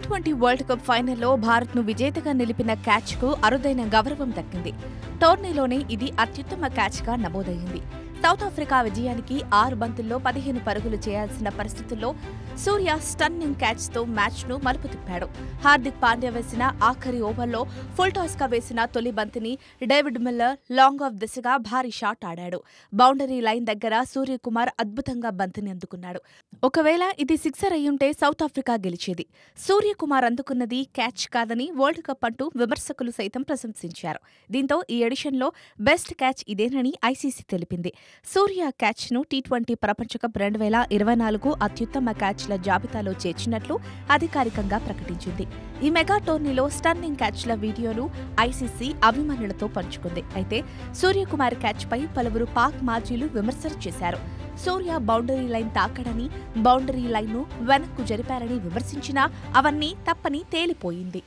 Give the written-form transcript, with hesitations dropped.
T20 world cup ఫైనల్లో భారత్ను విజేతగా నిలిపిన క్యాచ్కు అరుదైన గౌరవం దక్కింది. టోర్నీలోనే ఇది అత్యుత్తమ క్యాచ్గా నమోదైంది. సౌత్ ఆఫ్రికా విజయానికి 6 బంతుల్లో 15 పరుగులు చేయాల్సిన పరిస్థితుల్లో సూర్య స్టన్నింగ్ క్యాచ్తో మ్యాచ్ను మలుపు తిప్పాడు. హార్దిక్ పాండ్యా వేసిన ఆఖరి ఓవర్లో ఫుల్ టాస్గా వేసిన తొలి బంతిని డేవిడ్ మిల్లర్ లాంగ్ ఆఫ్ దిశగా భారీ షాట్ ఆడాడు. బౌండరీ లైన్ దగ్గర సూర్యకుమార్ అద్భుతంగా బంతిని అందుకున్నాడు. ఒకవేళ ఇది సిక్సర్ అయ్యుంటే సౌత్ ఆఫ్రికా గెలిచేది. సూర్యకుమార్ అందుకున్నది క్యాచ్ కాదని వరల్డ్ కప్ అంటూ విమర్శకులు సైతం ప్రశంసించారు. దీంతో ఈ ఎడిషన్లో బెస్ట్ క్యాచ్ ఇదేనని ఐసీసీ తెలిపింది. సూర్య క్యాచ్ను T20 ప్రపంచ కప్ 2024 అత్యుత్తమ క్యాచ్ల జాబితాలో చేర్చినట్లు అధికారికంగా ప్రకటించింది. ఈ మెగా టోర్నీలో స్టన్నింగ్ క్యాచ్ల వీడియోను ఐసీసీ అభిమానులతో పంచుకుంది. అయితే సూర్యకుమార్ క్యాచ్పై పలువురు పాక్ మాజీలు విమర్శలు చేశారు. సూర్య బౌండరీ లైన్ తాకడని, బౌండరీ లైన్ను వెనక్కు జరిపారని విమర్శించినా అవన్నీ తప్పని తేలిపోయింది.